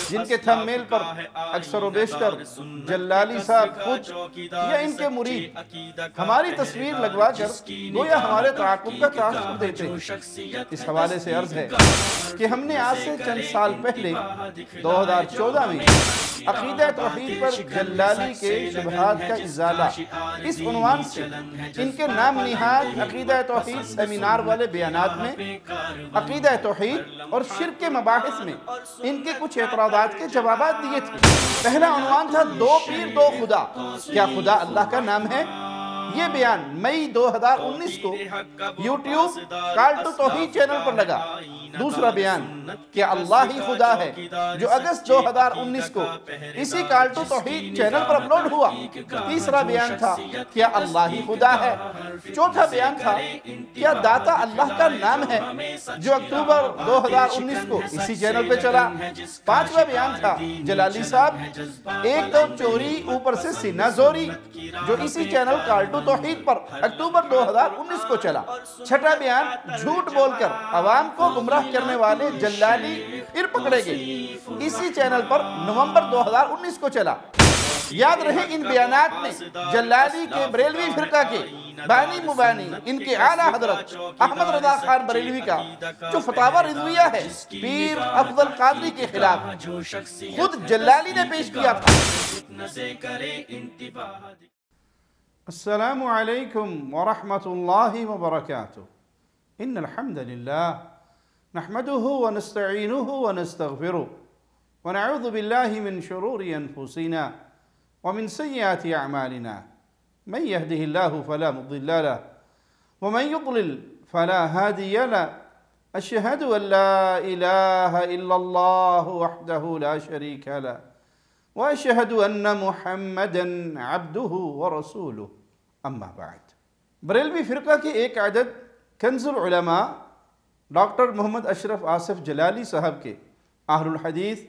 جن کے تھم میل پر اکثر و بیشتر جلالی صاحب خود یا ان کے مرید ہماری تصویر لگوا کر گویا ہمارے تعاقب کا تاثر دیتے ہیں۔ اس حوالے سے عرض ہے کہ ہم نے آج سے چند سال پہلے 2014 میں عقیدہ توحید پر جلالی کے شبہات کا ازالہ اس عنوان سے ان کے نام نہاد عقیدہ توحید سیمینار والے بیانات میں عقیدہ توحید اور شرک کے مباحث میں ان کے کچھ اعتراضات کے جوابات دیے تھے۔ پہلا عنوان تھا دو پیر دو خدا، کیا خدا اللہ کا نام ہے؟ یہ بیان مئی 2019 کو یوٹیوب کال ٹو توحید چینل پر لگا۔ دوسرا بیان کیا اللہ ہی خدا ہے جو اگست 2019 کو اسی کال ٹو توحید چینل پر اپلوڈ ہوا۔ تیسرا بیان تھا کیا اللہ ہی خدا ہے۔ چوتھا بیان تھا کیا داتا اللہ کا نام ہے جو اکتوبر 2019 کو اسی چینل پہ چلا۔ پانچواں بیان تھا جلالی صاحب ایک تو چوری اوپر سے سینہ زوری جو اسی چینل کال ٹو توحید پر اکتوبر 2019 کو چلا۔ چھٹا بیان جھوٹ بول کر عوام کو گمراہ کرنے والے جلالی پھر پکڑے گئے اسی چینل پر نومبر 2019 کو چلا۔ یاد رہے ان بیانات میں جلالی کے بریلوی فرقہ کے بانی مبانی ان کے اعلیٰ حضرت احمد رضا خان بریلوی کا جو فتاوی رضویہ ہے پیر افضل قادری کے خلاف خود جلالی نے پیش کیا تھا۔ السلام علیکم ورحمۃ اللہ وبرکاتہ۔ ان الحمد للہ نحمده ونستعینه ونستغفره ونعوذ باللہ من شرور انفسنا ومن سیئات اعمالنا من يهده الله فلا مضل له ومن يضلل فلا هادي له أشهد أن لا إله إلا الله وحده لا شريك له وأشهد أن محمدا عبده ورسوله اما بعد۔ بریلوی فرقہ کے ایک عدد کنز العلماء ڈاکٹر محمد اشرف آصف جلالی صاحب کے اہل الحدیث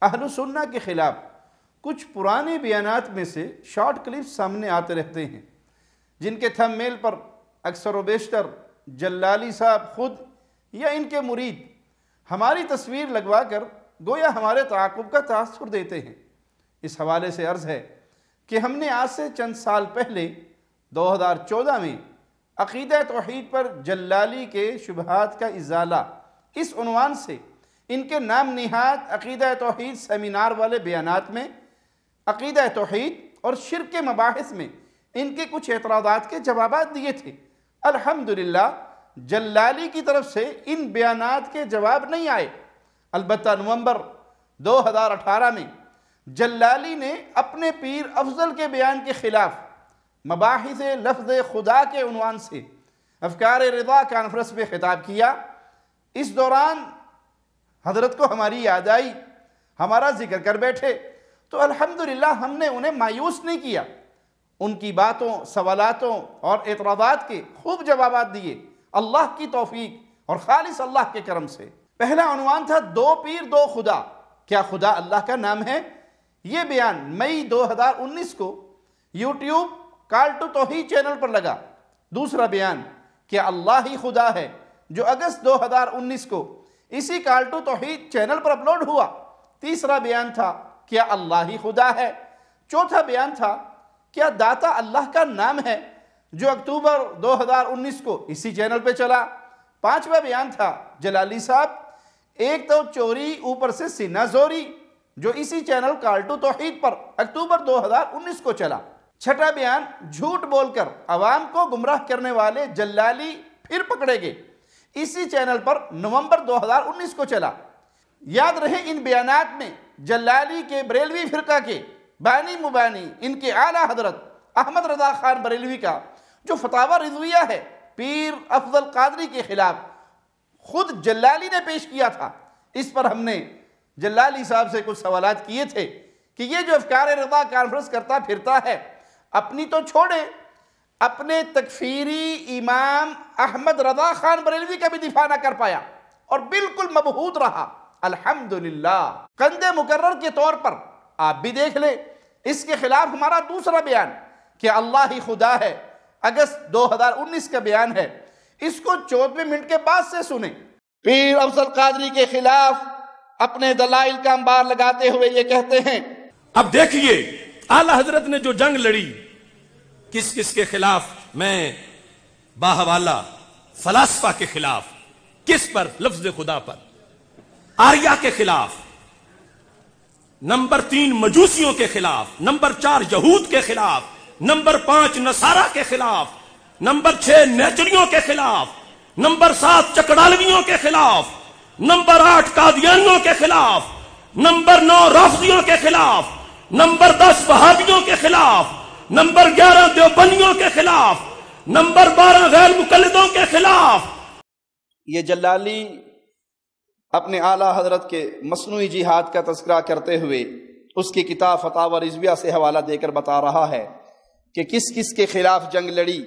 اہل سنہ کے خلاف کچھ پرانے بیانات میں سے شارٹ کلپس سامنے آتے رہتے ہیں جن کے تھم میل پر اکثر و بیشتر جلالی صاحب خود یا ان کے مرید ہماری تصویر لگوا کر گویا ہمارے تعاقب کا تاثر دیتے ہیں۔ اس حوالے سے عرض ہے کہ ہم نے آج سے چند سال پہلے 2014 میں عقیدہ توحید پر جلالی کے شبہات کا ازالہ اس عنوان سے ان کے نام نہاد عقیدہ توحید سیمینار والے بیانات میں عقیدہ توحید اور شرک کے مباحث میں ان کے کچھ اعتراضات کے جوابات دیے تھے۔ الحمدللہ جلالی کی طرف سے ان بیانات کے جواب نہیں آئے، البتہ نومبر 2018 میں جلالی نے اپنے پیر افضل کے بیان کے خلاف مباحث لفظ خدا کے عنوان سے افکار رضا کانفرنس میں خطاب کیا۔ اس دوران حضرت کو ہماری یاد آئی، ہمارا ذکر کر بیٹھے تو الحمدللہ ہم نے انہیں مایوس نہیں کیا، ان کی باتوں سوالاتوں اور اعتراضات کے خوب جوابات دیے اللہ کی توفیق اور خالص اللہ کے کرم سے۔ پہلا عنوان تھا دو پیر دو خدا، کیا خدا اللہ کا نام ہے؟ یہ بیان مئی 2019 کو یوٹیوب کال ٹو توحید چینل پر لگا۔ دوسرا بیان کیا اللہ ہی خدا ہے جو اگست 2019 کو اسی کال ٹو توحید چینل پر اپلوڈ ہوا۔ تیسرا بیان تھا کیا اللہ ہی خدا ہے۔ چوتھا بیان تھا کیا داتا اللہ کا نام ہے جو اکتوبر 2019 کو اسی چینل پہ چلا۔ پانچواں بیان تھا جلالی صاحب ایک تو چوری اوپر سے سینہ زوری جو اسی چینل کال ٹو توحید پر اکتوبر 2019 کو چلا۔ چھٹا بیان جھوٹ بول کر عوام کو گمراہ کرنے والے جلالی پھر پکڑے گئے اسی چینل پر نومبر 2019 کو چلا۔ یاد رہے ان بیانات میں جلالی کے بریلوی فرقہ کے بانی مبانی ان کے اعلیٰ حضرت احمد رضا خان بریلوی کا جو فتاوی رضویہ ہے پیر افضل قادری کے خلاف خود جلالی نے پیش کیا تھا۔ اس پر ہم نے جلالی صاحب سے کچھ سوالات کیے تھے کہ یہ جو افکار رضا کانفرنس کرتا پھرتا ہے اپنی تو چھوڑے، اپنے تکفیری امام احمد رضا خان بریلوی کا بھی دفاع نہ کر پایا اور بالکل مبہوت رہا۔ الحمدللہ قند مکرر کے طور پر آپ بھی دیکھ لیں اس کے خلاف ہمارا دوسرا بیان کہ اللہ ہی خدا ہے اگست 2019 کا بیان ہے، اس کو 14 منٹ کے بعد سے سنیں۔ پیر افضل قادری کے خلاف اپنے دلائل کا انبار لگاتے ہوئے یہ کہتے ہیں، اب دیکھیے اعلی حضرت نے جو جنگ لڑی کس کس کے خلاف، میں باحوالہ فلاسفہ کے خلاف، کس پر؟ لفظ خدا پر، آریہ کے خلاف، نمبر 3 مجوسیوں کے خلاف، نمبر 4 یہود کے خلاف، نمبر 5 نصارہ کے خلاف، نمبر 6 نیچریوں کے خلاف، نمبر 7 چکڑالویوں کے خلاف، نمبر 8 قادیانیوں کے خلاف، نمبر 9 رافضیوں کے خلاف، نمبر 10 وہابیوں کے خلاف، نمبر 11 دیوبندیوں کے خلاف، نمبر 12 غیر مقلدوں کے خلاف۔ یہ جلالی اپنے اعلیٰ حضرت کے مصنوعی جہاد کا تذکرہ کرتے ہوئے اس کی کتاب فتاوی رضویہ سے حوالہ دے کر بتا رہا ہے کہ کس کس کے خلاف جنگ لڑی۔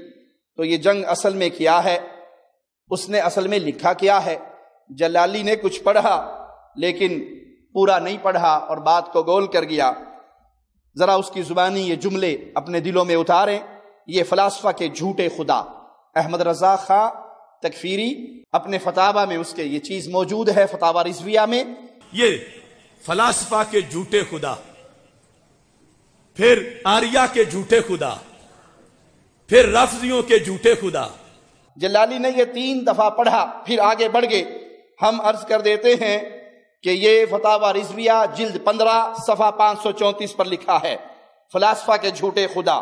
تو یہ جنگ اصل میں کیا ہے، اس نے اصل میں لکھا کیا ہے؟ جلالی نے کچھ پڑھا لیکن پورا نہیں پڑھا اور بات کو گول کر گیا۔ ذرا اس کی زبانی یہ جملے اپنے دلوں میں اتاریں۔ یہ فلاسفہ کے جھوٹے خدا، احمد رضا خاں تکفیری اپنے فتاوی میں اس کے یہ چیز موجود ہے، فتاوی رضویہ میں۔ یہ فلاسفہ کے جھوٹے خدا، پھر آریہ کے جھوٹے خدا، پھر رافضیوں کے جھوٹے خدا۔ جلالی نے یہ 3 دفعہ پڑھا، پھر آگے بڑھ گئے۔ ہم عرض کر دیتے ہیں کہ یہ فتاوی رضویہ جلد 15 صفحہ 534 پر لکھا ہے فلاسفہ کے جھوٹے خدا،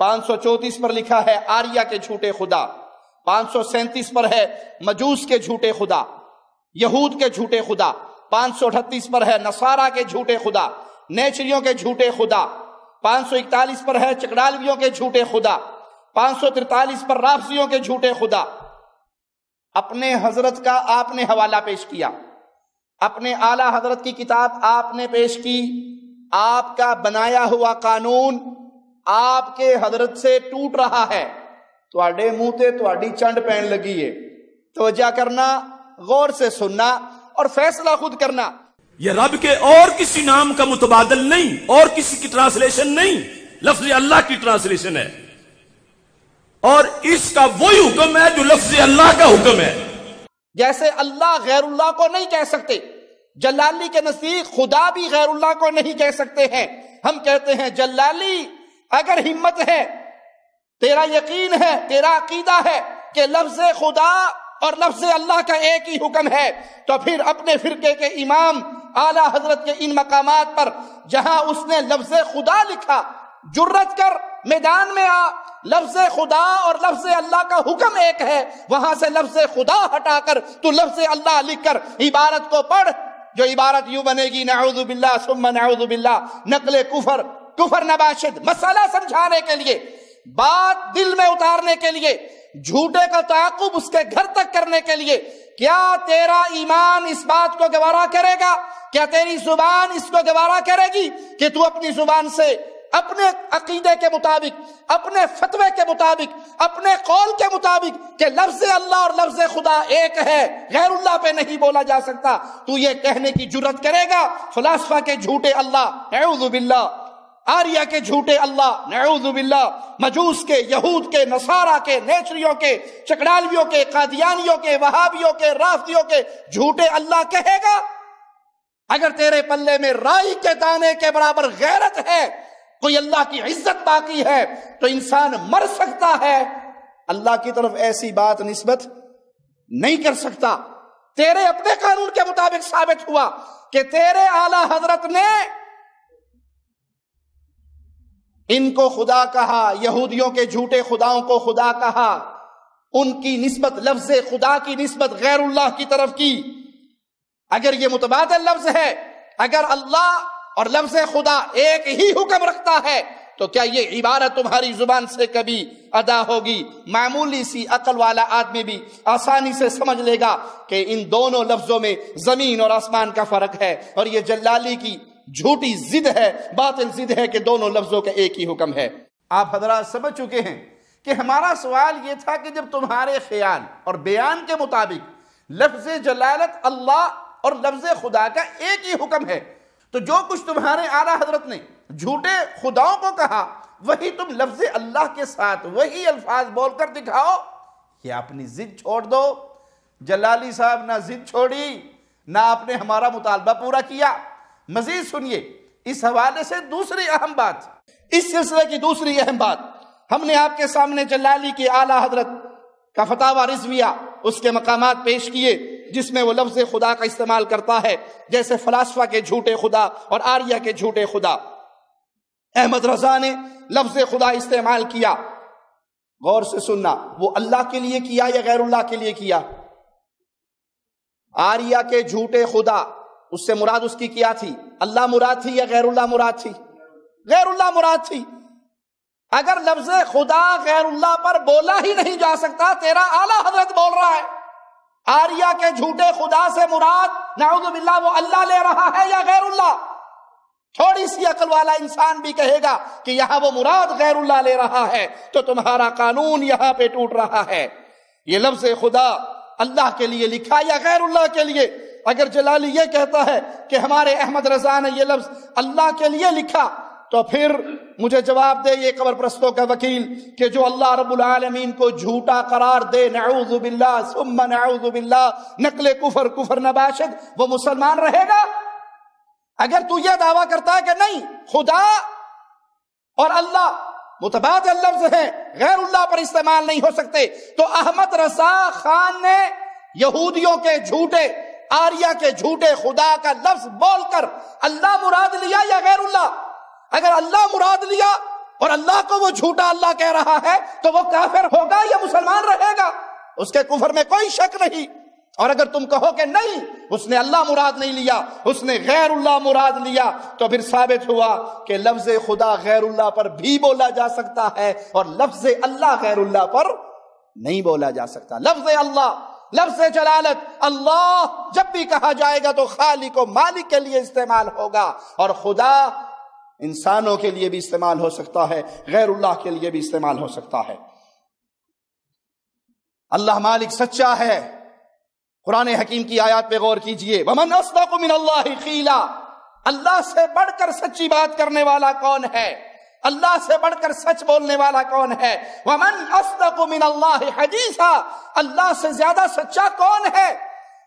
534 پر لکھا ہے آریہ کے جھوٹے خدا، 537 پر ہے مجوس کے جھوٹے خدا، یہود کے جھوٹے خدا، 538 پر ہے نصارہ کے جھوٹے خدا، نیچریوں کے جھوٹے خدا، 541 پر ہے چکڑالویوں کے جھوٹے خدا، 543 پر رافضیوں کے جھوٹے خدا۔ اپنے حضرت کا آپ نے حوالہ پیش کیا، اپنے اعلیٰ حضرت کی کتاب آپ نے پیش کی، آپ کا بنایا ہوا قانون آپ کے حضرت سے ٹوٹ رہا ہے، تواڈے منہ تے تواڈی چنڈ پین لگی ہے۔ توجہ کرنا، غور سے سننا اور فیصلہ خود کرنا۔ یہ رب کے اور کسی نام کا متبادل نہیں، اور کسی کی ٹرانسلیشن نہیں، لفظ اللہ کی ٹرانسلیشن ہے، اور اس کا وہی حکم ہے جو لفظ اللہ کا حکم ہے۔ جیسے اللہ غیر اللہ کو نہیں کہہ سکتے، جلالی کے نزدیک خدا بھی غیر اللہ کو نہیں کہہ سکتے ہیں۔ ہم کہتے ہیں جلالی اگر ہمت ہے، تیرا یقین ہے، تیرا عقیدہ ہے کہ لفظ خدا اور لفظ اللہ کا ایک ہی حکم ہے، تو پھر اپنے فرقے کے امام اعلیٰ حضرت کے ان مقامات پر جہاں اس نے لفظ خدا لکھا، جرت کر میدان میں آ، لفظ خدا اور لفظ اللہ کا حکم ایک ہے، وہاں سے لفظ خدا ہٹا کر تو لفظ اللہ لکھ کر عبارت کو پڑھ، جو عبارت یوں بنے گی نعوذ باللہ ثم نعوذ باللہ، نقل کفر نباشد، مسئلہ سمجھانے کے لیے، بات دل میں اتارنے کے لیے، جھوٹے کا تعاقب اس کے گھر تک کرنے کے لیے۔ کیا تیرا ایمان اس بات کو گوارا کرے گا؟ کیا تیری زبان اس کو گوارا کرے گی کہ تو اپنی زبان سے اپنے عقیدے کے مطابق، اپنے فتوے کے مطابق، اپنے قول کے مطابق کہ لفظ اللہ اور لفظ خدا ایک ہے، غیر اللہ پہ نہیں بولا جا سکتا، تو یہ کہنے کی جرت کرے گا فلاسفہ کے جھوٹے اللہ نعوذ باللہ، آریہ کے جھوٹے اللہ نعوذ باللہ، مجوس کے، یہود کے، نصارہ کے، نیچریوں کے، چکڑالویوں کے، قادیانیوں کے، وہابیوں کے، رافضیوں کے جھوٹے اللہ کہے گا؟ اگر تیرے پلے میں رائی کے دانے کے برابر غیرت ہے، کوئی اللہ کی عزت باقی ہے، تو انسان مر سکتا ہے، اللہ کی طرف ایسی بات نسبت نہیں کر سکتا۔ تیرے اپنے قانون کے مطابق ثابت ہوا کہ تیرے اعلیٰ حضرت نے ان کو خدا کہا، یہودیوں کے جھوٹے خداؤں کو خدا کہا، ان کی نسبت، لفظ خدا کی نسبت غیر اللہ کی طرف کی۔ اگر یہ متبادل لفظ ہے، اگر اللہ اور لفظ خدا ایک ہی حکم رکھتا ہے، تو کیا یہ عبارت تمہاری زبان سے کبھی ادا ہوگی؟ معمولی سی عقل والا آدمی بھی آسانی سے سمجھ لے گا کہ ان دونوں لفظوں میں زمین اور آسمان کا فرق ہے، اور یہ جلالی کی جھوٹی ضد ہے، باطل ضد ہے کہ دونوں لفظوں کا ایک ہی حکم ہے۔ آپ حضرات سمجھ چکے ہیں کہ ہمارا سوال یہ تھا کہ جب تمہارے خیال اور بیان کے مطابق لفظ جلالت اللہ اور لفظ خدا کا ایک ہی حکم ہے، تو جو کچھ تمہارے اعلیٰ حضرت نے جھوٹے خداؤں کو کہا، وہی تم لفظ اللہ کے ساتھ وہی الفاظ بول کر دکھاؤ۔ یہ اپنی ضد چھوڑ دو، جلالی صاحب نہ ضد چھوڑی نہ آپ نے ہمارا مطالبہ پورا کیا۔ مزید سنیے اس حوالے سے دوسری اہم بات، اس سلسلے کی دوسری اہم بات، ہم نے آپ کے سامنے جلالی کے اعلیٰ حضرت کا فتاوی رضویہ، اس کے مقامات پیش کیے جس میں وہ لفظ خدا کا استعمال کرتا ہے، جیسے فلاسفہ کے جھوٹے خدا اور آریہ کے جھوٹے خدا۔ احمد رضا نے لفظ خدا استعمال کیا، غور سے سننا، وہ اللہ کے لیے کیا یا غیر اللہ کے لیے کیا؟ آریہ کے جھوٹے خدا، اس سے مراد اس کی کیا تھی؟ اللہ مراد تھی یا غیر اللہ مراد تھی؟ غیر اللہ مراد تھی۔ اگر لفظ خدا غیر اللہ پر بولا ہی نہیں جا سکتا، تیرا اعلیٰ حضرت بول رہا ہے، آریہ کے جھوٹے خدا سے مراد نعوذ باللہ وہ اللہ لے رہا ہے یا غیر اللہ؟ تھوڑی سی عقل والا انسان بھی کہے گا کہ یہاں وہ مراد غیر اللہ لے رہا ہے، تو تمہارا قانون یہاں پہ ٹوٹ رہا ہے۔ یہ لفظ خدا اللہ کے لیے لکھا یا غیر اللہ کے لیے؟ اگر جلالی یہ کہتا ہے کہ ہمارے احمد رضا نے یہ لفظ اللہ کے لیے لکھا، تو پھر مجھے جواب دے یہ قبر پرستوں کا وکیل کہ جو اللہ رب العالمین کو جھوٹا قرار دے، نعوذ باللہ ثم نعوذ باللہ، نقل کفر نباشد، وہ مسلمان رہے گا؟ اگر تو یہ دعویٰ کرتا ہے کہ نہیں خدا اور اللہ متبادل لفظ ہیں، غیر اللہ پر استعمال نہیں ہو سکتے، تو احمد رضا خان نے یہودیوں کے جھوٹے، آریہ کے جھوٹے خدا کا لفظ بول کر اللہ مراد لیا یا غیر اللہ؟ اگر اللہ مراد لیا اور اللہ کو وہ جھوٹا اللہ کہہ رہا ہے تو وہ کافر ہوگا یا مسلمان رہے گا؟ اس کے کفر میں کوئی شک نہیں۔ اور اگر تم کہو کہ نہیں اس نے اللہ مراد نہیں لیا، اس نے غیر اللہ مراد لیا، تو پھر ثابت ہوا کہ لفظ خدا غیر اللہ پر بھی بولا جا سکتا ہے اور لفظ اللہ غیر اللہ پر نہیں بولا جا سکتا۔ لفظ اللہ، لفظ جلالت، اللہ جب بھی کہا جائے گا تو خالق و مالک کے لیے استعمال ہوگا، اور خدا انسانوں کے لیے بھی استعمال ہو سکتا ہے، غیر اللہ کے لیے بھی استعمال ہو سکتا ہے۔ اللہ مالک سچا ہے۔ قرآن حکیم کی آیات پہ غور کیجئے، وَمَنْ أَصْدَقُ مِنَ اللَّهِ قِيلًا، اللہ سے بڑھ کر سچی بات کرنے والا کون ہے؟ اللہ سے بڑھ کر سچ بولنے والا کون ہے؟ وَمَنْ أَصْدَقُ مِنَ اللَّهِ حَدِيثًا، اللہ سے زیادہ سچا کون ہے؟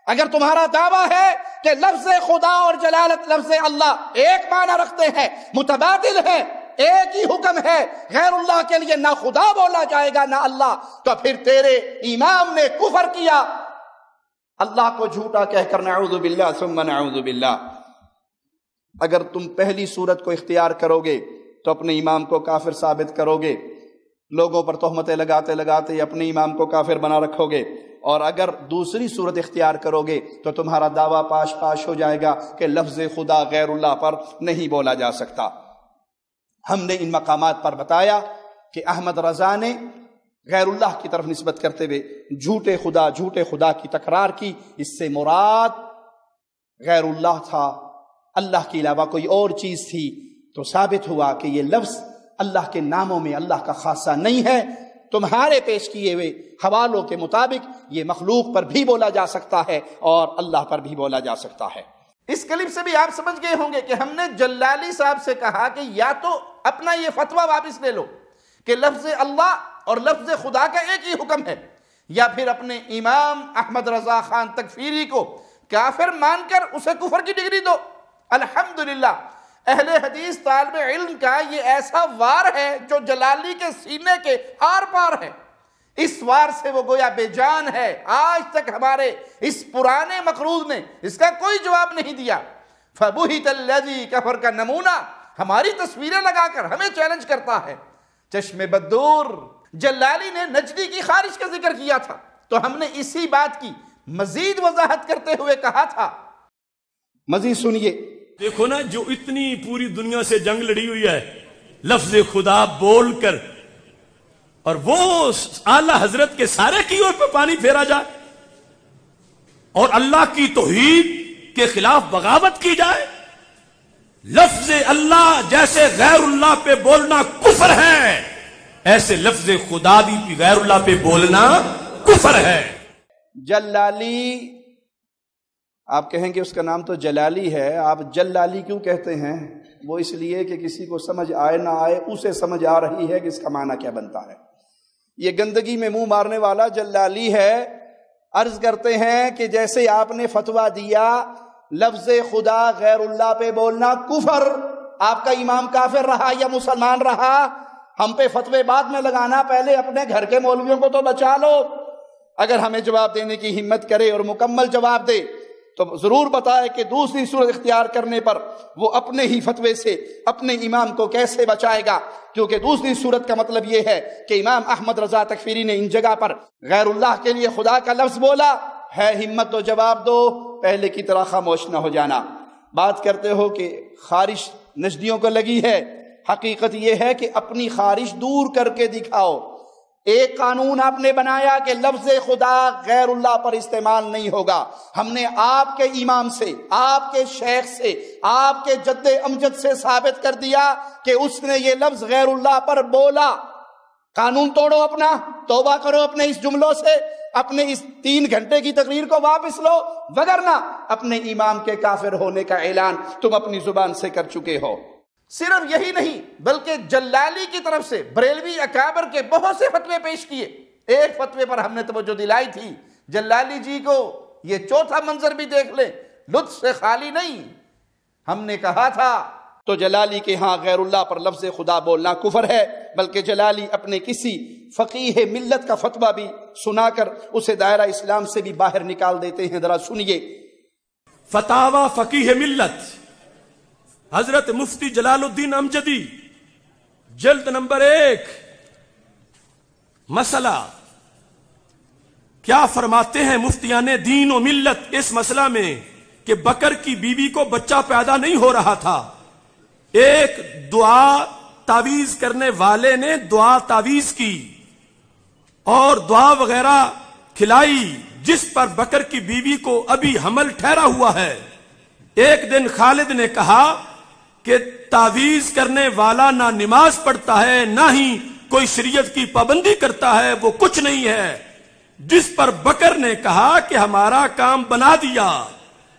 اگر تمہارا دعویٰ ہے کہ لفظ خدا اور جلالت لفظ اللہ ایک معنی رکھتے ہیں، متبادل ہیں، ایک ہی حکم ہے، غیر اللہ کے لیے نہ خدا بولا جائے گا نہ اللہ، تو پھر تیرے امام نے کفر کیا، اللہ کو جھوٹا کہہ کر، نعوذ باللہ ثم نعوذ باللہ۔ اگر تم پہلی صورت کو اختیار کرو گے تو اپنے امام کو کافر ثابت کرو گے، لوگوں پر تہمتیں لگاتے لگاتے اپنے امام کو کافر بنا رکھو گے، اور اگر دوسری صورت اختیار کرو گے تو تمہارا دعویٰ پاش ہو جائے گا کہ لفظ خدا غیر اللہ پر نہیں بولا جا سکتا۔ ہم نے ان مقامات پر بتایا کہ احمد رضا نے غیر اللہ کی طرف نسبت کرتے ہوئے جھوٹے خدا کی تکرار کی، اس سے مراد غیر اللہ تھا، اللہ کے علاوہ کوئی اور چیز تھی، تو ثابت ہوا کہ یہ لفظ اللہ کے ناموں میں اللہ کا خاصہ نہیں ہے۔ تمہارے پیش کیے ہوئے حوالوں کے مطابق یہ مخلوق پر بھی بولا جا سکتا ہے اور اللہ پر بھی بولا جا سکتا ہے۔ اس کلپ سے بھی آپ سمجھ گئے ہوں گے کہ ہم نے جلالی صاحب سے کہا کہ یا تو اپنا یہ فتویٰ واپس لے لو کہ لفظ اللہ اور لفظ خدا کا ایک ہی حکم ہے، یا پھر اپنے امام احمد رضا خان تکفیری کو کافر مان کر اسے کفر کی ڈگری دو۔ الحمدللہ اہل حدیث طالب علم کا یہ ایسا وار ہے جو جلالی کے سینے کے آر پار ہے، اس وار سے وہ گویا بے جان ہے۔ آج تک ہمارے اس پرانے مقروض نے اس کا کوئی جواب نہیں دیا۔ فَبُهِتَ الَّذِي کفر کا نمونہ ہماری تصویریں لگا کر ہمیں چیلنج کرتا ہے۔ چشم بدور جلالی نے نجدی کی خارج کا ذکر کیا تھا، تو ہم نے اسی بات کی مزید وضاحت کرتے ہوئے کہا تھا۔ مزید سنیے، دیکھو نا، جو اتنی پوری دنیا سے جنگ لڑی ہوئی ہے لفظ خدا بول کر، اور وہ اعلیٰ حضرت کے سارے کیوں پہ پانی پھیرا جائے اور اللہ کی توحید کے خلاف بغاوت کی جائے۔ لفظ اللہ جیسے غیر اللہ پہ بولنا کفر ہے، ایسے لفظ خدا بھی غیر اللہ پہ بولنا کفر ہے۔ جلالی، آپ کہیں گے اس کا نام تو جلالی ہے، آپ جلالی کیوں کہتے ہیں؟ وہ اس لیے کہ کسی کو سمجھ آئے نہ آئے اسے سمجھ آ رہی ہے کہ اس کا معنی کیا بنتا ہے۔ یہ گندگی میں منہ مارنے والا جلالی ہے۔ عرض کرتے ہیں کہ جیسے آپ نے فتویٰ دیا لفظ خدا غیر اللہ پہ بولنا کفر، آپ کا امام کافر رہا یا مسلمان رہا، ہم پہ فتوے بعد میں لگانا، پہلے اپنے گھر کے مولویوں کو تو بچا لو۔ اگر ہمیں جواب دینے کی ہمت کرے اور مکمل جواب دے تو ضرور بتائے کہ دوسری صورت اختیار کرنے پر وہ اپنے ہی فتوے سے اپنے امام کو کیسے بچائے گا، کیونکہ دوسری صورت کا مطلب یہ ہے کہ امام احمد رضا تکفیری نے ان جگہ پر غیر اللہ کے لیے خدا کا لفظ بولا ہے، ہمت تو جواب دو، پہلے کی طرح خاموش نہ ہو جانا۔ بات کرتے ہو کہ خارش نجدیوں کو لگی ہے، حقیقت یہ ہے کہ اپنی خارش دور کر کے دکھاؤ۔ ایک قانون آپ نے بنایا کہ لفظ خدا غیر اللہ پر استعمال نہیں ہوگا، ہم نے آپ کے امام سے، آپ کے شیخ سے، آپ کے جد امجد سے ثابت کر دیا کہ اس نے یہ لفظ غیر اللہ پر بولا۔ قانون توڑو اپنا، توبہ کرو اپنے اس جملوں سے، اپنے اس 3 گھنٹے کی تقریر کو واپس لو، وگرنہ اپنے امام کے کافر ہونے کا اعلان تم اپنی زبان سے کر چکے ہو۔ صرف یہی نہیں بلکہ جلالی کی طرف سے بریلوی اکابر کے بہت سے فتوے پیش کیے۔ ایک فتوے پر ہم نے توجہ دلائی تھی، جلالی جی کو یہ چوتھا منظر بھی دیکھ لیں، لطف سے خالی نہیں۔ ہم نے کہا تھا تو جلالی کے ہاں غیر اللہ پر لفظ خدا بولنا کفر ہے، بلکہ جلالی اپنے کسی فقیہ ملت کا فتویٰ بھی سنا کر اسے دائرہ اسلام سے بھی باہر نکال دیتے ہیں۔ ذرا سنیے فتاوی فقیہ ملت حضرت مفتی جلال الدین امجدی، جلد نمبر 1، مسئلہ کیا فرماتے ہیں مفتیان دین و ملت اس مسئلہ میں کہ بکر کی بیوی کو بچہ پیدا نہیں ہو رہا تھا، ایک دعا تعویذ کرنے والے نے دعا تعویذ کی اور دعا وغیرہ کھلائی، جس پر بکر کی بیوی کو ابھی حمل ٹھہرا ہوا ہے۔ ایک دن خالد نے کہا کہ تعویذ کرنے والا نہ نماز پڑھتا ہے نہ ہی کوئی شریعت کی پابندی کرتا ہے، وہ کچھ نہیں ہے، جس پر بکر نے کہا کہ ہمارا کام بنا دیا،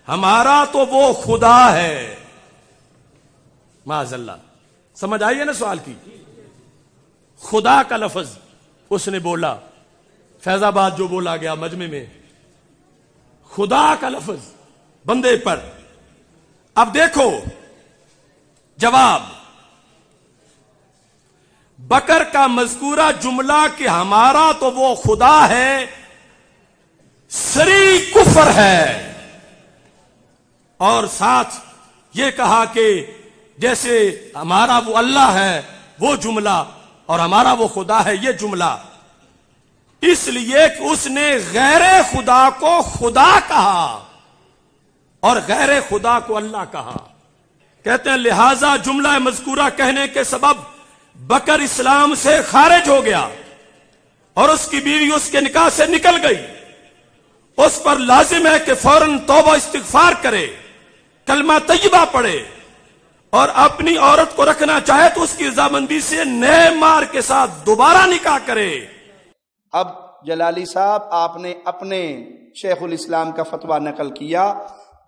ہمارا تو وہ خدا ہے۔ معاذ اللہ، سمجھ آئیے نا سوال کی؟ خدا کا لفظ اس نے بولا، فیض آباد جو بولا گیا مجمع میں، خدا کا لفظ بندے پر۔ اب دیکھو جواب، بکر کا مذکورہ جملہ کہ ہمارا تو وہ خدا ہے سری کفر ہے، اور ساتھ یہ کہا کہ جیسے ہمارا وہ اللہ ہے وہ جملہ اور ہمارا وہ خدا ہے یہ جملہ، اس لیے کہ اس نے غیر خدا کو خدا کہا اور غیر خدا کو اللہ کہا۔ کہتے ہیں لہذا جملہ مذکورہ کہنے کے سبب بکر اسلام سے خارج ہو گیا اور اس کی بیوی اس کے نکاح سے نکل گئی، اس پر لازم ہے کہ فوراً توبہ استغفار کرے، کلمہ طیبہ پڑھے، اور اپنی عورت کو رکھنا چاہے تو اس کی رضامندی سے نئے مار کے ساتھ دوبارہ نکاح کرے۔ اب جلالی صاحب آپ نے اپنے شیخ الاسلام کا فتویٰ نقل کیا،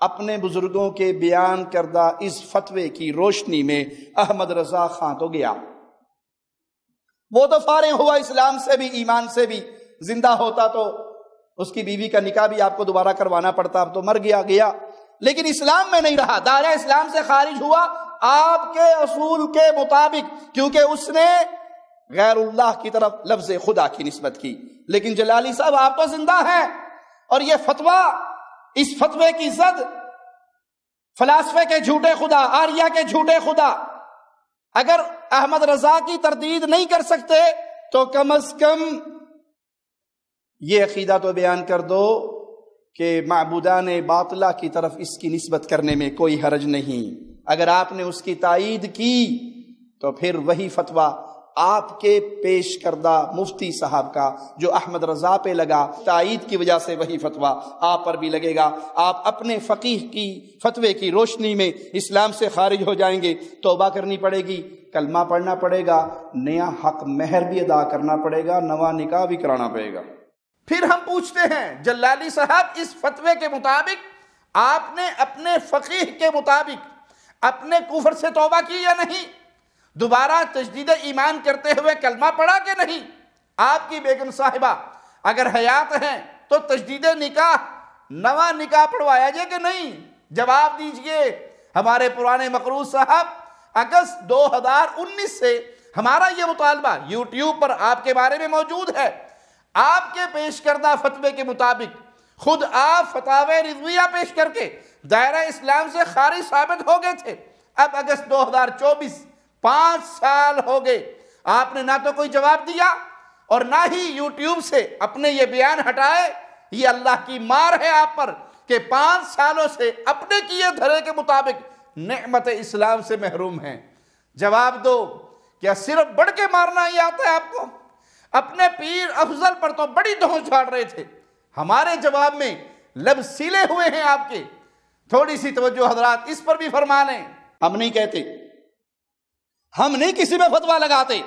اپنے بزرگوں کے بیان کردہ اس فتوے کی روشنی میں احمد رضا خان تو گیا، وہ تو فارغ ہوا اسلام سے بھی ایمان سے بھی، زندہ ہوتا تو اس کی بیوی کا نکاح بھی آپ کو دوبارہ کروانا پڑتا، اب تو مر گیا، لیکن اسلام میں نہیں رہا، دائرہ اسلام سے خارج ہوا آپ کے اصول کے مطابق، کیونکہ اس نے غیر اللہ کی طرف لفظ خدا کی نسبت کی۔ لیکن جلالی صاحب آپ تو زندہ ہیں، اور یہ فتویٰ، اس فتوے کی زد فلاسفے کے جھوٹے خدا، آریہ کے جھوٹے خدا، اگر احمد رضا کی تردید نہیں کر سکتے تو کم از کم یہ عقیدہ تو بیان کر دو کہ معبودان باطلہ کی طرف اس کی نسبت کرنے میں کوئی حرج نہیں۔ اگر آپ نے اس کی تائید کی تو پھر وہی فتویٰ آپ کے پیش کردہ مفتی صاحب کا جو احمد رضا پہ لگا، تائید کی وجہ سے وہی فتویٰ آپ پر بھی لگے گا۔ آپ اپنے فقیہ کی فتوے کی روشنی میں اسلام سے خارج ہو جائیں گے، توبہ کرنی پڑے گی، کلمہ پڑھنا پڑے گا، نیا حق مہر بھی ادا کرنا پڑے گا، نوا نکاح بھی کرانا پڑے گا۔ پھر ہم پوچھتے ہیں جلالی صاحب، اس فتوے کے مطابق آپ نے اپنے فقیہ کے مطابق اپنے کفر سے توبہ کی یا نہیں؟ دوبارہ تجدید ایمان کرتے ہوئے کلمہ پڑھا کہ نہیں؟ آپ کی بیگم صاحبہ اگر حیات ہیں تو تجدید نکاح نواں نکاح پڑھوایا جائے کہ نہیں؟ جواب دیجئے۔ ہمارے پرانے مقروض صاحب اگست 2019 سے ہمارا یہ مطالبہ یوٹیوب پر آپ کے بارے میں موجود ہے۔ آپ کے پیش کردہ فتوے کے مطابق خود آپ فتاوی رضویہ پیش کر کے دائرہ اسلام سے خارج ثابت ہو گئے تھے۔ اب اگست 2024 5 سال ہو گئے، آپ نے نہ تو کوئی جواب دیا اور نہ ہی یوٹیوب سے اپنے یہ بیان ہٹائے۔ یہ اللہ کی مار ہے آپ پر کہ 5 سالوں سے اپنے کیے دھرے کے مطابق نعمت اسلام سے محروم ہیں۔ جواب دو، کیا صرف بڑھ کے مارنا ہی آتا ہے آپ کو؟ اپنے پیر افضل پر تو بڑی دھونس جھاڑ رہے تھے، ہمارے جواب میں لب سیلے ہوئے ہیں آپ کے۔ تھوڑی سی توجہ حضرات اس پر بھی فرما لیں۔ ہم نہیں کہتے، ہم نہیں کسی میں فتویٰ لگاتے۔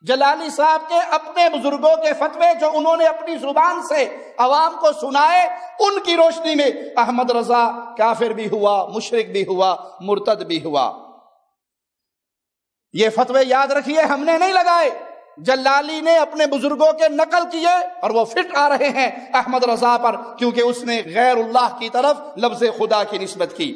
جلالی صاحب کے اپنے بزرگوں کے فتوے جو انہوں نے اپنی زبان سے عوام کو سنائے، ان کی روشنی میں احمد رضا کافر بھی ہوا، مشرک بھی ہوا، مرتد بھی ہوا۔ یہ فتوے یاد رکھیے ہم نے نہیں لگائے، جلالی نے اپنے بزرگوں کے نقل کیے اور وہ فٹ آ رہے ہیں احمد رضا پر، کیونکہ اس نے غیر اللہ کی طرف لفظ خدا کی نسبت کی۔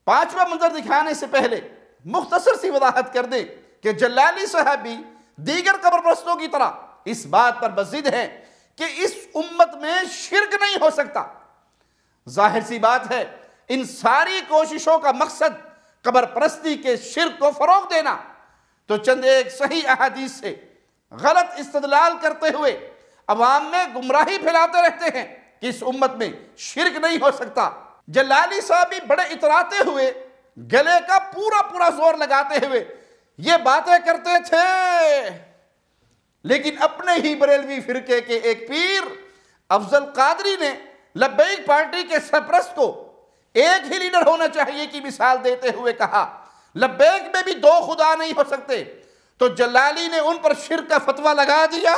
5واں منظر دکھانے سے پہلے مختصر سی وضاحت کر دیں کہ جلالی صاحب بھی دیگر قبر پرستوں کی طرح اس بات پر بضد ہے کہ اس امت میں شرک نہیں ہو سکتا۔ ظاہر سی بات ہے ان ساری کوششوں کا مقصد قبر پرستی کے شرک کو فروغ دینا، تو چند ایک صحیح احادیث سے غلط استدلال کرتے ہوئے عوام میں گمراہی پھیلاتے رہتے ہیں کہ اس امت میں شرک نہیں ہو سکتا۔ جلالی صاحب بھی بڑے اتراتے ہوئے، گلے کا پورا زور لگاتے ہوئے یہ باتیں کرتے تھے، لیکن اپنے ہی بریلوی فرقے کے ایک پیر افضل قادری نے لبیک پارٹی کے سرپرست کو ایک ہی لیڈر ہونا چاہیے کی مثال دیتے ہوئے کہا لبیک میں بھی 2 خدا نہیں ہو سکتے، تو جلالی نے ان پر شرک کا فتویٰ لگا دیا۔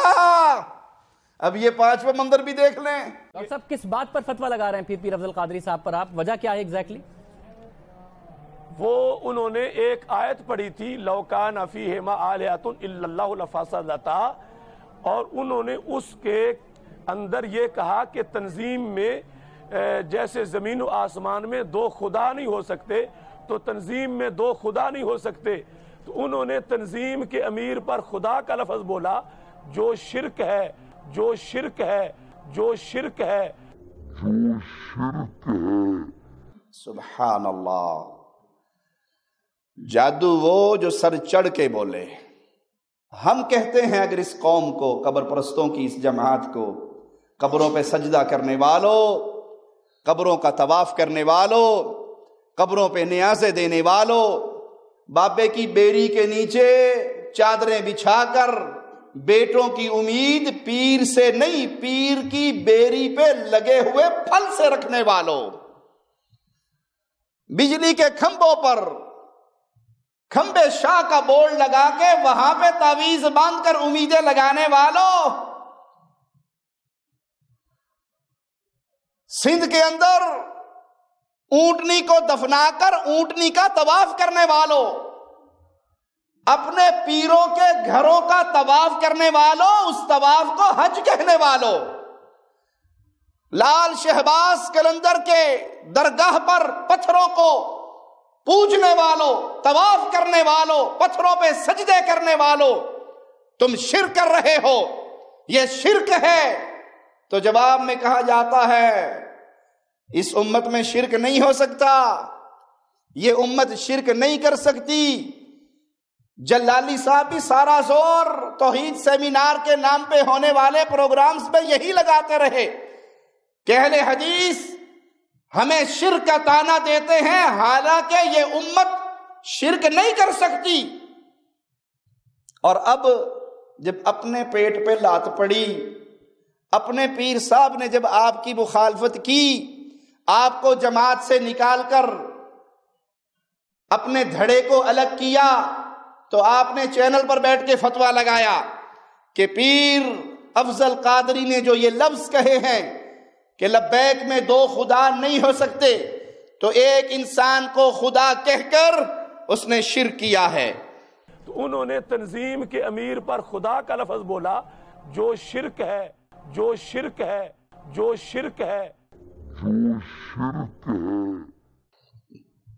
اب یہ 5واں منظر بھی دیکھ لیں۔ ڈاکٹر صاحب کس بات پر فتویٰ لگا رہے ہیں پیر افضل قادری صاحب پر آپ؟ وجہ کیا ہے ایگزیکٹلی؟ وہ انہوں نے ایک آیت پڑھی تھی لو کان فیہما آلہۃ الا اللہ لفسدتا، اور انہوں نے اس کے اندر یہ کہا کہ تنظیم میں جیسے زمین و آسمان میں 2 خدا نہیں ہو سکتے، تو تنظیم میں 2 خدا نہیں ہو سکتے، تو انہوں نے تنظیم کے امیر پر خدا کا لفظ بولا، جو شرک ہے، جو شرک ہے، جو شرک ہے، جو شرک ہے۔ سبحان اللہ، جادو وہ جو سر چڑھ کے بولے۔ ہم کہتے ہیں اگر اس قوم کو، قبر پرستوں کی اس جماعت کو، قبروں پہ سجدہ کرنے والوں، قبروں کا طواف کرنے والوں، قبروں پہ نیازیں دینے والوں، بابے کی بیری کے نیچے چادریں بچھا کر بیٹوں کی امید پیر سے نہیں، پیر کی بیری پہ لگے ہوئے پھل سے رکھنے والوں، بجلی کے کھمبوں پر کھمبے شاہ کا بورڈ لگا کے وہاں پہ تعویذ باندھ کر امیدیں لگانے والوں، سندھ کے اندر اونٹنی کو دفنا کر اونٹنی کا طواف کرنے والوں، اپنے پیروں کے گھروں کا طواف کرنے والوں، اس طواف کو حج کہنے والوں، لال شہباز قلندر کے درگاہ پر پتھروں کو پوجنے والوں، طواف کرنے والوں، پتھروں پہ سجدے کرنے والوں، تم شرک کر رہے ہو، یہ شرک ہے۔ تو جواب میں کہا جاتا ہے اس امت میں شرک نہیں ہو سکتا، یہ امت شرک نہیں کر سکتی۔ جلالی صاحب بھی سارا زور توحید سیمینار کے نام پہ ہونے والے پروگرامز پہ یہی لگاتے رہے کہ اہل حدیث ہمیں شرک کا طعنہ دیتے ہیں، حالانکہ یہ امت شرک نہیں کر سکتی۔ اور اب جب اپنے پیٹ پہ لات پڑی، اپنے پیر صاحب نے جب آپ کی مخالفت کی، آپ کو جماعت سے نکال کر اپنے دھڑے کو الگ کیا، تو آپ نے چینل پر بیٹھ کے فتویٰ لگایا کہ پیر افضل قادری نے جو یہ لفظ کہے ہیں کہ لبیک میں 2 خدا نہیں ہو سکتے، تو ایک انسان کو خدا کہہ کر اس نے شرک کیا ہے۔ تو انہوں نے تنظیم کے امیر پر خدا کا لفظ بولا، جو شرک ہے، جو شرک ہے، جو شرک ہے.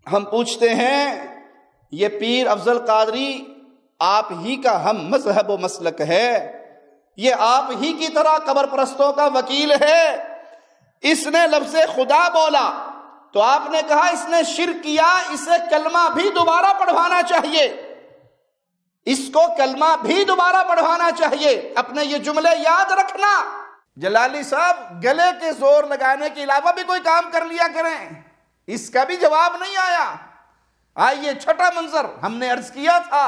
ہم پوچھتے ہیں یہ پیر افضل قادری آپ ہی کا ہم مذہب و مسلک ہے، یہ آپ ہی کی طرح قبر پرستوں کا وکیل ہے، اس نے لفظ خدا بولا تو آپ نے کہا اس نے شرک کیا، اسے کلمہ بھی دوبارہ پڑھوانا چاہیے، اس کو کلمہ بھی دوبارہ پڑھوانا چاہیے. اپنے یہ جملے یاد رکھنا. جلالی صاحب گلے کے زور لگانے کے علاوہ بھی کوئی کام کر لیا کریں، اس کا بھی جواب نہیں آیا. آئیے چھٹا منظر ہم نے عرض کیا تھا،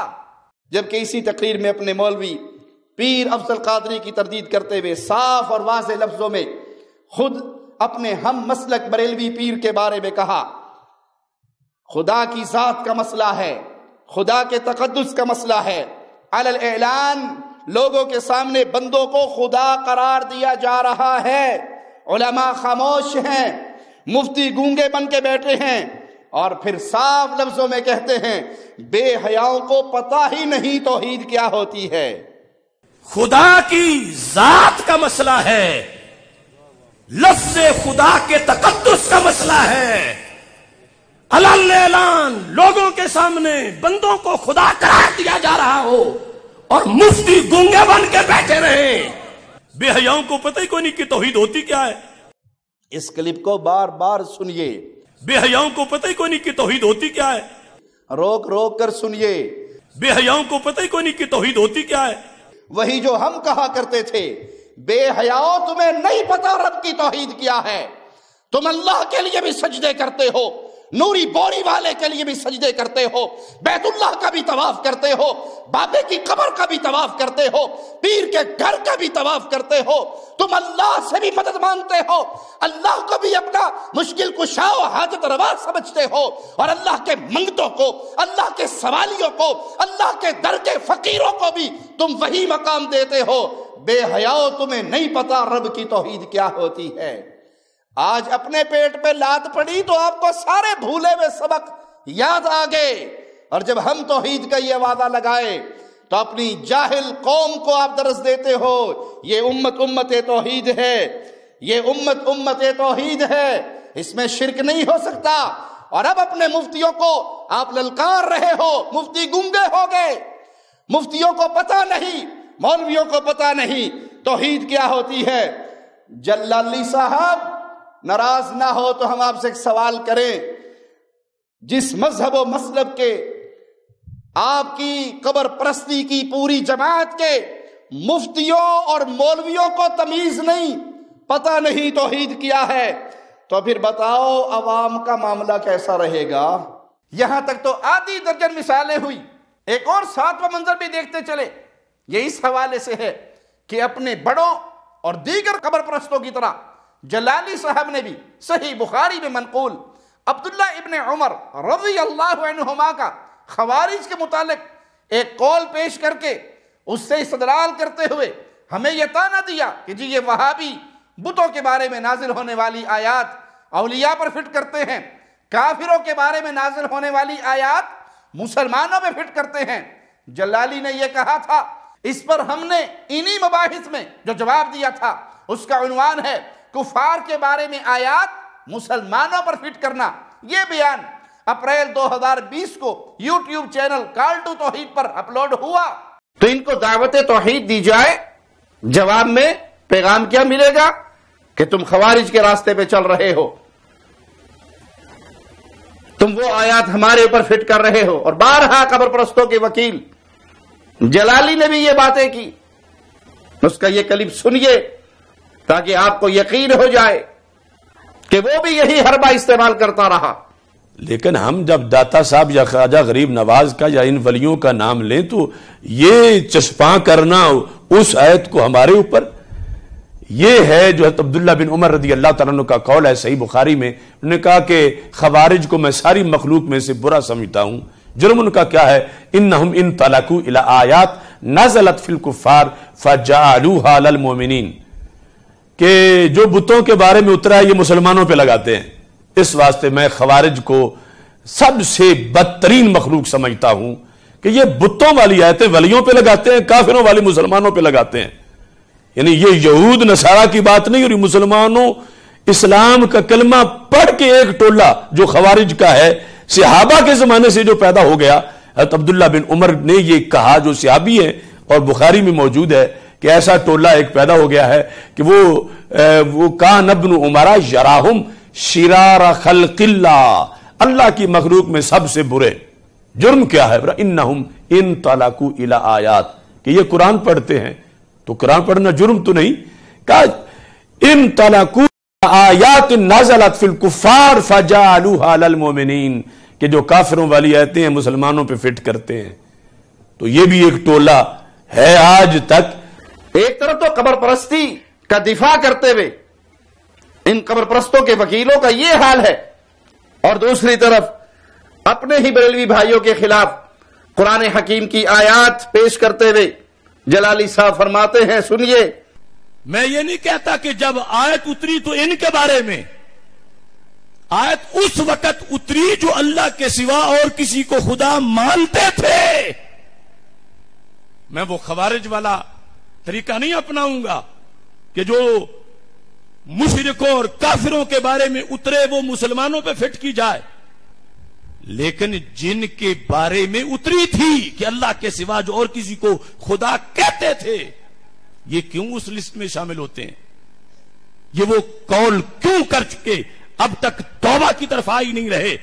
جبکہ اسی تقریر میں اپنے مولوی پیر افضل قادری کی تردید کرتے ہوئے صاف اور واضح لفظوں میں خود اپنے ہم مسلک بریلوی پیر کے بارے میں کہا خدا کی ذات کا مسئلہ ہے، خدا کے تقدس کا مسئلہ ہے، علی الاعلان لوگوں کے سامنے بندوں کو خدا قرار دیا جا رہا ہے، علماء خاموش ہیں، مفتی گونگے بن کے بیٹھے ہیں، اور پھر صاف لفظوں میں کہتے ہیں بے حیاؤں کو پتہ ہی نہیں توحید کیا ہوتی ہے. خدا کی ذات کا مسئلہ ہے، لفظ خدا کے تقدس کا مسئلہ ہے، علی اعلان لوگوں کے سامنے بندوں کو خدا قرار دیا جا رہا ہو اور مفتی گونگے بن کے بیٹھے رہے. بے حیاؤں کو پتہ ہی کوئی نہیں کہ توحید ہوتی کیا ہے. اس کلپ کو بار بار سنیے. بے حیاؤں کو پتہ ہی کوئی نہیں کہ توحید ہوتی کیا ہے. روک روک کر سنیے. بے حیاؤں کو پتہ ہی کوئی نہیں کہ توحید ہوتی کیا ہے. وہی جو ہم کہا کرتے تھے بے حیاؤ تمہیں نہیں پتا رب کی توحید کیا ہے، تم اللہ کے لیے بھی سجدے کرتے ہو، نوری بوری والے کے لیے بھی سجدے کرتے ہو، بیت اللہ کا بھی طواف کرتے ہو، بابے کی قبر کا بھی طواف کرتے ہو، پیر کے گھر کا بھی طواف کرتے ہو، تم اللہ سے بھی مدد مانگتے ہو، اللہ کو بھی اپنا مشکل کشا و حاجت روا سمجھتے ہو، اور اللہ کے منگتوں کو، اللہ کے سوالیوں کو، اللہ کے در کے فقیروں کو بھی تم وہی مقام دیتے ہو. بے حیاؤ تمہیں نہیں پتا رب کی توحید کیا ہوتی ہے. آج اپنے پیٹ پہ لات پڑی تو آپ کو سارے بھولے ہوئے سبق یاد آ گئے، اور جب ہم توحید کا یہ وعدہ لگائے تو اپنی جاہل قوم کو آپ درس دیتے ہو یہ امت توحید ہے، یہ امت توحید ہے، اس میں شرک نہیں ہو سکتا. اور اب اپنے مفتیوں کو آپ للکار رہے ہو، مفتی گنگے ہو گئے، مفتیوں کو پتہ نہیں، مولویوں کو پتہ نہیں توحید کیا ہوتی ہے. جلالی صاحب ناراض نہ ہو تو ہم آپ سے ایک سوال کریں، جس مذہب و مسلک کے آپ کی قبر پرستی کی پوری جماعت کے مفتیوں اور مولویوں کو تمیز نہیں، پتہ نہیں توحید کیا ہے، تو پھر بتاؤ عوام کا معاملہ کیسا رہے گا؟ یہاں تک تو آدھی درجن مثالیں ہوئی. ایک اور ساتواں منظر بھی دیکھتے چلے. یہ اس حوالے سے ہے کہ اپنے بڑوں اور دیگر قبر پرستوں کی طرح جلالی صاحب نے بھی صحیح بخاری میں منقول عبداللہ ابن عمر رضی اللہ عنہما کا خوارج کے متعلق ایک قول پیش کر کے اس سے استدلال کرتے ہوئے ہمیں یہ طعنہ دیا کہ جی یہ وہابی بتوں کے بارے میں نازل ہونے والی آیات اولیاء پر فٹ کرتے ہیں، کافروں کے بارے میں نازل ہونے والی آیات مسلمانوں میں فٹ کرتے ہیں. جلالی نے یہ کہا تھا، اس پر ہم نے انہی مباحث میں جو جواب دیا تھا اس کا عنوان ہے کفار کے بارے میں آیات مسلمانوں پر فٹ کرنا. یہ بیان اپریل 2020 کو یوٹیوب چینل کال ٹو توحید پر اپلوڈ ہوا. تو ان کو دعوت توحید دی جائے، جواب میں پیغام کیا ملے گا کہ تم خوارج کے راستے پہ چل رہے ہو، تم وہ آیات ہمارے اوپر فٹ کر رہے ہو. اور بارہا قبر پرستوں کے وکیل جلالی نے بھی یہ باتیں کی. اس کا یہ کلپ سنیے تاکہ آپ کو یقین ہو جائے کہ وہ بھی یہی حربہ استعمال کرتا رہا. لیکن ہم جب داتا صاحب یا خواجہ غریب نواز کا یا ان ولیوں کا نام لیں تو یہ چسپاں کرنا اس آیت کو ہمارے اوپر، یہ ہے جو حضرت عبداللہ بن عمر رضی اللہ تعالیٰ عنہ کا قول ہے صحیح بخاری میں. انہوں نے کہا کہ خوارج کو میں ساری مخلوق میں سے برا سمجھتا ہوں. جرم ان کا کیا ہے؟ انہم ان طلقوا الی آیات نزلت فی الکفار فجعلوها للمؤمنین، کہ جو بتوں کے بارے میں اترا ہے یہ مسلمانوں پہ لگاتے ہیں. اس واسطے میں خوارج کو سب سے بدترین مخلوق سمجھتا ہوں کہ یہ بتوں والی آیتیں ولیوں پہ لگاتے ہیں، کافروں والی مسلمانوں پہ لگاتے ہیں. یعنی یہ یہود نصارہ کی بات نہیں ہو رہی، مسلمانوں اسلام کا کلمہ پڑھ کے ایک ٹولہ جو خوارج کا ہے، صحابہ کے زمانے سے جو پیدا ہو گیا. حضرت عبداللہ بن عمر نے یہ کہا، جو صحابی ہیں اور بخاری میں موجود ہے، کہ ایسا ٹولہ ایک پیدا ہو گیا ہے کہ وہ کان ابن عمرہ یراہم شرار خلق اللہ، اللہ کی مخلوق میں سب سے برے. جرم کیا ہے؟ انہم ان طلقوا الی آیات، کہ یہ قرآن پڑھتے ہیں. تو قرآن پڑھنا جرم تو نہیں، کہا ان طلقوا آیات نازلت فی الکفار فجعلوها للمؤمنین، کہ جو کافروں والی آیتیں ہیں مسلمانوں پہ فٹ کرتے ہیں. تو یہ بھی ایک ٹولہ ہے آج تک. ایک طرف تو قبر پرستی کا دفاع کرتے ہوئے ان قبر پرستوں کے وکیلوں کا یہ حال ہے، اور دوسری طرف اپنے ہی بریلوی بھائیوں کے خلاف قرآن حکیم کی آیات پیش کرتے ہوئے جلالی صاحب فرماتے ہیں، سنیے. میں یہ نہیں کہتا کہ جب آیت اتری تو ان کے بارے میں، آیت اس وقت اتری جو اللہ کے سوا اور کسی کو خدا مانتے تھے. میں وہ خوارج والا طریقہ نہیں اپناؤں گا کہ جو مشرکوں اور کافروں کے بارے میں اترے وہ مسلمانوں پہ فٹ کی جائے، لیکن جن کے بارے میں اتری تھی کہ اللہ کے سوا جو اور کسی کو خدا کہتے تھے، یہ کیوں اس لسٹ میں شامل ہوتے ہیں؟ یہ وہ قول کیوں کر چکے اب تک توبہ کی طرف آ ہی نہیں رہے؟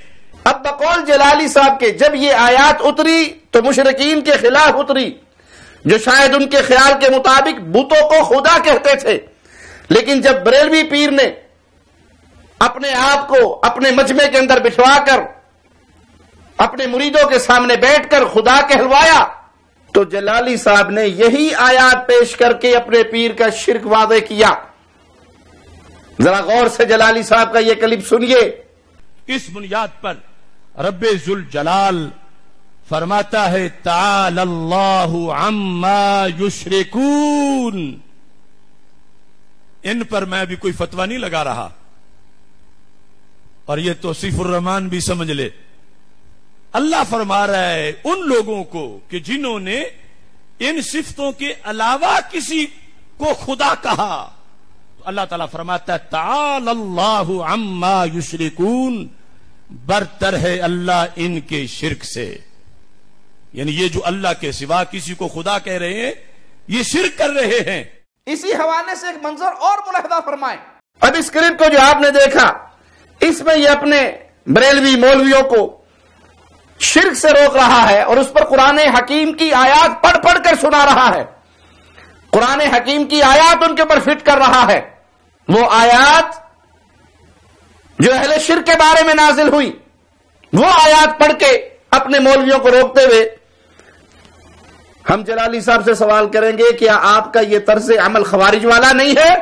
اب بقول جلالی صاحب کے جب یہ آیات اتری تو مشرکین کے خلاف اتری، جو شاید ان کے خیال کے مطابق بتوں کو خدا کہتے تھے. لیکن جب بریلوی پیر نے اپنے آپ کو اپنے مجمع کے اندر بٹھوا کر اپنے مریدوں کے سامنے بیٹھ کر خدا کہلوایا، تو جلالی صاحب نے یہی آیات پیش کر کے اپنے پیر کا شرک واضح کیا. ذرا غور سے جلالی صاحب کا یہ کلپ سنیے. اس بنیاد پر رب ذوالجلال فرماتا ہے تعالی اللہ عما یشرکون. ان پر میں بھی کوئی فتویٰ نہیں لگا رہا، اور یہ توصیف الرحمان بھی سمجھ لے. اللہ فرما رہا ہے ان لوگوں کو کہ جنہوں نے ان صفتوں کے علاوہ کسی کو خدا کہا، تو اللہ تعالیٰ فرماتا ہے تعالی اللہ عما یشرکون، برتر ہے اللہ ان کے شرک سے. یعنی یہ جو اللہ کے سوا کسی کو خدا کہہ رہے ہیں یہ شرک کر رہے ہیں. اسی حوالے سے ایک منظر اور ملاحظہ فرمائیں. اب اس کلپ کو جو آپ نے دیکھا، اس میں یہ اپنے بریلوی مولویوں کو شرک سے روک رہا ہے اور اس پر قرآن حکیم کی آیات پڑھ پڑھ کر سنا رہا ہے. قرآن حکیم کی آیات ان کے اوپر فٹ کر رہا ہے، وہ آیات جو اہل شرک کے بارے میں نازل ہوئی، وہ آیات پڑھ کے اپنے مولویوں کو روکتے ہوئے ہم جلالی صاحب سے سوال کریں گے، کیا آپ کا یہ طرز عمل خوارج والا نہیں ہے؟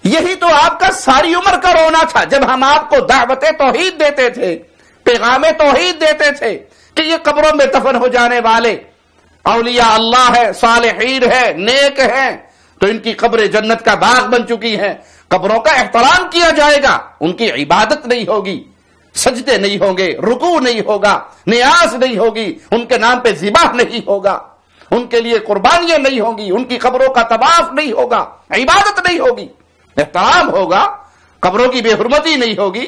یہی تو آپ کا ساری عمر کا رونا تھا جب ہم آپ کو دعوت توحید دیتے تھے، پیغام توحید دیتے تھے کہ یہ قبروں میں دفن ہو جانے والے اولیاء اللہ ہے، صالحین ہے، نیک ہیں، تو ان کی قبریں جنت کا باغ بن چکی ہیں. قبروں کا احترام کیا جائے گا، ان کی عبادت نہیں ہوگی، سجدے نہیں ہوں گے، رکوع نہیں ہوگا، نیاز نہیں ہوگی، ان کے نام پہ ذبح نہیں ہوگا، ان کے لیے قربانیاں نہیں ہوں گی، ان کی قبروں کا طواف نہیں ہوگا، عبادت نہیں ہوگی، احترام ہوگا، قبروں کی بے حرمتی نہیں ہوگی.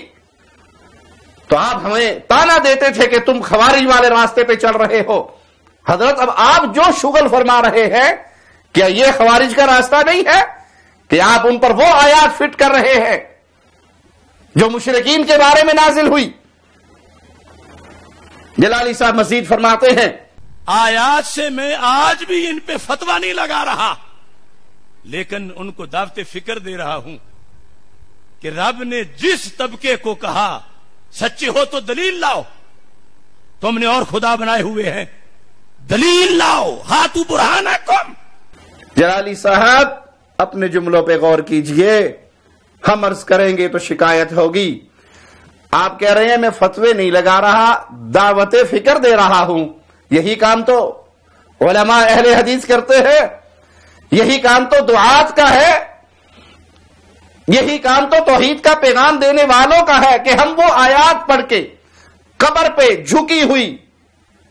تو آپ ہمیں تانا دیتے تھے کہ تم خوارج والے راستے پہ چل رہے ہو. حضرت اب آپ جو شغل فرما رہے ہیں، کیا یہ خوارج کا راستہ نہیں ہے کہ آپ ان پر وہ آیات فٹ کر رہے ہیں جو مشرکین کے بارے میں نازل ہوئی؟ جلالی صاحب مزید فرماتے ہیں، آیات سے میں آج بھی ان پہ فتویٰ نہیں لگا رہا، لیکن ان کو دعوت فکر دے رہا ہوں کہ رب نے جس طبقے کو کہا سچے ہو تو دلیل لاؤ، تم نے اور خدا بنائے ہوئے ہیں، دلیل لاؤ، ہاتھو برہانکم. جلالی صاحب اپنے جملوں پہ غور کیجئے، ہم عرض کریں گے تو شکایت ہوگی. آپ کہہ رہے ہیں میں فتوے نہیں لگا رہا، دعوت فکر دے رہا ہوں. یہی کام تو علماء اہل حدیث کرتے ہیں، یہی کام تو دعات کا ہے، یہی کام تو توحید کا پیغام دینے والوں کا ہے کہ ہم وہ آیات پڑھ کے قبر پہ جھکی ہوئی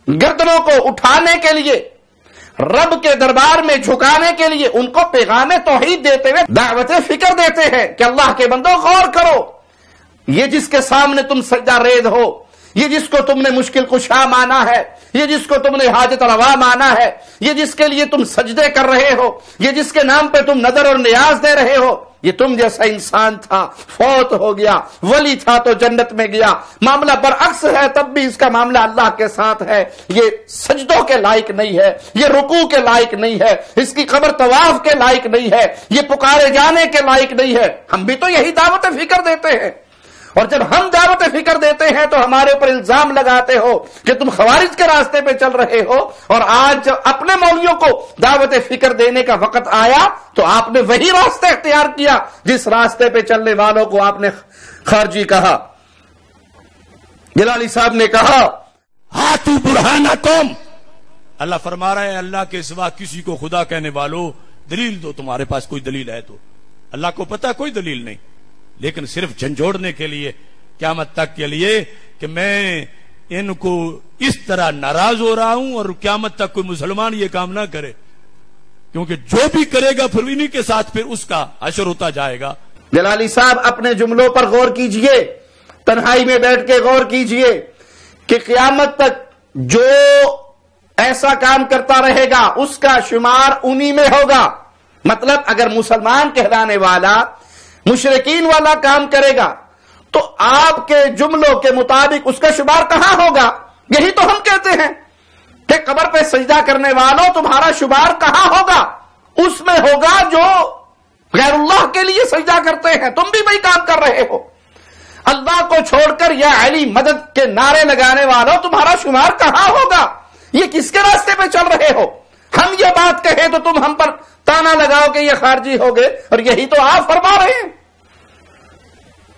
گردنوں کو اٹھانے کے لیے رب کے دربار میں جھکانے کے لیے ان کو پیغام توحید دیتے ہوئے دعوت فکر دیتے ہیں کہ اللہ کے بندو غور کرو، یہ جس کے سامنے تم سجدہ ریز ہو، یہ جس کو تم نے مشکل کشا مانا ہے، یہ جس کو تم نے حاجت روا مانا ہے، یہ جس کے لیے تم سجدے کر رہے ہو، یہ جس کے نام پہ تم نظر اور نیاز دے رہے ہو، یہ تم جیسا انسان تھا، فوت ہو گیا، ولی تھا تو جنت میں گیا، معاملہ برعکس ہے تب بھی اس کا معاملہ اللہ کے ساتھ ہے، یہ سجدوں کے لائق نہیں ہے، یہ رکوع کے لائق نہیں ہے، اس کی قبر طواف کے لائق نہیں ہے، یہ پکارے جانے کے لائق نہیں ہے۔ ہم بھی تو یہی دعوت فکر دیتے ہیں، اور جب ہم دعوت فکر دیتے ہیں تو ہمارے اوپر الزام لگاتے ہو کہ تم خوارج کے راستے پہ چل رہے ہو، اور آج جب اپنے مولویوں کو دعوت فکر دینے کا وقت آیا تو آپ نے وہی راستہ اختیار کیا جس راستے پہ چلنے والوں کو آپ نے خارجی کہا۔ جلالی صاحب نے کہا ہاتھو برہانکم، اللہ فرما رہا ہے اللہ کے سوا کسی کو خدا کہنے والوں دلیل دو، تمہارے پاس کوئی دلیل ہے تو۔ اللہ کو پتا کوئی دلیل نہیں، لیکن صرف جھنجھوڑنے کے لیے، قیامت تک کے لیے کہ میں ان کو اس طرح ناراض ہو رہا ہوں اور قیامت تک کوئی مسلمان یہ کام نہ کرے، کیونکہ جو بھی کرے گا پھر انہی کے ساتھ پھر اس کا حشر ہوتا جائے گا۔ جلالی صاحب اپنے جملوں پر غور کیجئے، تنہائی میں بیٹھ کے غور کیجئے کہ قیامت تک جو ایسا کام کرتا رہے گا اس کا شمار انہی میں ہوگا۔ مطلب اگر مسلمان کہلانے والا مشرکین والا کام کرے گا تو آپ کے جملوں کے مطابق اس کا شمار کہاں ہوگا؟ یہی تو ہم کہتے ہیں کہ قبر پہ سجدہ کرنے والوں تمہارا شمار کہاں ہوگا؟ اس میں ہوگا جو غیر اللہ کے لیے سجدہ کرتے ہیں، تم بھی وہی کام کر رہے ہو۔ اللہ کو چھوڑ کر یا علی مدد کے نعرے لگانے والوں تمہارا شمار کہاں ہوگا؟ یہ کس کے راستے پہ چل رہے ہو؟ ہم یہ بات کہیں تو تم ہم پر تانا لگاؤ کہ یہ خارجی ہو گئے، اور یہی تو آپ فرما رہے ہیں،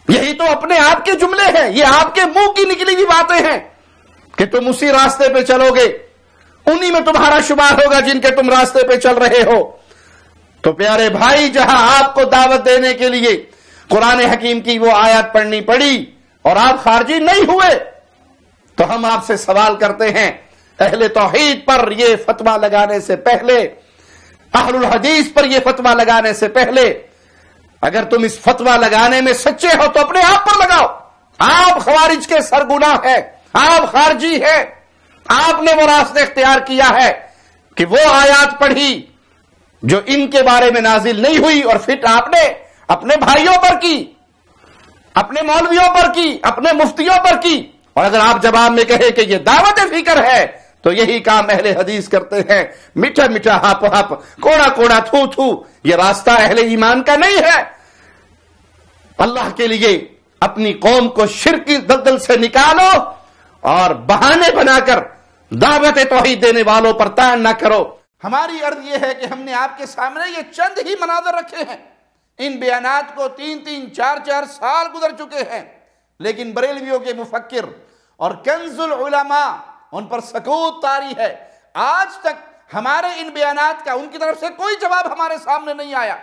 یہی تو اپنے آپ کے جملے ہیں، یہ آپ کے منہ کی نکلی ہوئی باتیں ہیں کہ تم اسی راستے پہ چلو گے، انہی میں تمہارا شمار ہوگا جن کے تم راستے پہ چل رہے ہو۔ تو پیارے بھائی، جہاں آپ کو دعوت دینے کے لیے قرآن حکیم کی وہ آیات پڑھنی پڑی اور آپ خارجی نہیں ہوئے، تو ہم آپ سے سوال کرتے ہیں، اہل توحید پر یہ فتویٰ لگانے سے پہلے، اہل الحدیث پر یہ فتویٰ لگانے سے پہلے، اگر تم اس فتویٰ لگانے میں سچے ہو تو اپنے آپ پر لگاؤ۔ آپ خوارج کے سرگناہ ہیں، آپ خارجی ہیں، آپ نے وہ راستہ اختیار کیا ہے کہ وہ آیات پڑھی جو ان کے بارے میں نازل نہیں ہوئی، اور پھر آپ نے اپنے بھائیوں پر کی، اپنے مولویوں پر کی، اپنے مفتیوں پر کی، اور اگر آپ جواب میں کہیں کہ یہ دعوت فکر ہے تو یہی کام اہل حدیث کرتے ہیں، میٹھا میٹھا ہپ ہپ، کوڑا کوڑا تھو تھو، یہ راستہ اہل ایمان کا نہیں ہے۔ اللہ کے لیے اپنی قوم کو شرک کی دلدل سے نکالو اور بہانے بنا کر دعوت توحید دینے والوں پر تان نہ کرو۔ ہماری عرض یہ ہے کہ ہم نے آپ کے سامنے یہ چند ہی مناظر رکھے ہیں، ان بیانات کو 3 4 سال گزر چکے ہیں، لیکن بریلویوں کے مفکر اور کنز العلماء ان پر سکوت طاری ہے۔ آج تک ہمارے ان بیانات کا ان کی طرف سے کوئی جواب ہمارے سامنے نہیں آیا،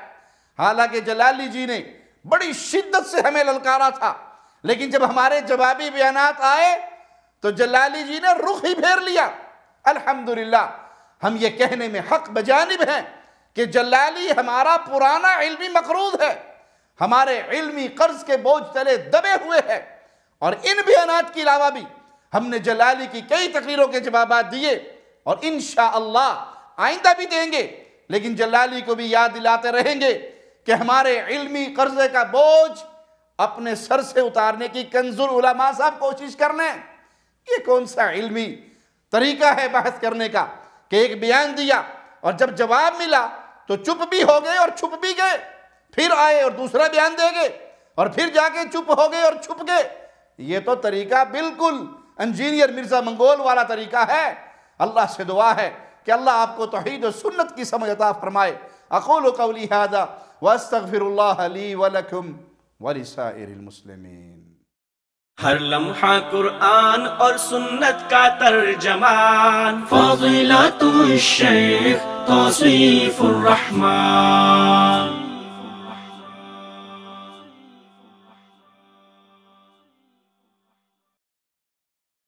حالانکہ جلالی جی نے بڑی شدت سے ہمیں للکارا تھا، لیکن جب ہمارے جوابی بیانات آئے تو جلالی جی نے رخ ہی پھیر لیا۔ الحمدللہ ہم یہ کہنے میں حق بجانب ہیں کہ جلالی ہمارا پرانا علمی مقروض ہے، ہمارے علمی قرض کے بوجھ تلے دبے ہوئے ہیں، اور ان بیانات کے علاوہ بھی ہم نے جلالی کی کئی تقریروں کے جوابات دیے اور انشاءاللہ آئندہ بھی دیں گے، لیکن جلالی کو بھی یاد دلاتے رہیں گے کہ ہمارے علمی قرضے کا بوجھ اپنے سر سے اتارنے کی کنز العلماء صاحب کوشش کرنے۔ یہ کون سا علمی طریقہ ہے بحث کرنے کا کہ ایک بیان دیا اور جب جواب ملا تو چپ بھی ہو گئے اور چھپ بھی گئے، پھر آئے اور دوسرا بیان دے گئے اور پھر جا کے چپ ہو گئے اور چھپ گئے۔ یہ تو طریقہ بالکل انجینئر مرزا منگول والا طریقہ ہے۔ اللہ سے دعا ہے کہ اللہ آپ کو توحید و سنت کی سمجھ عطا فرمائے۔ اقول قولی ھذا واستغفر اللہ لی ولکم ولسائر المسلمین۔ ہر لمحہ قرآن اور سنت کا ترجمان، فضیلت الشیخ توصیف الرحمان۔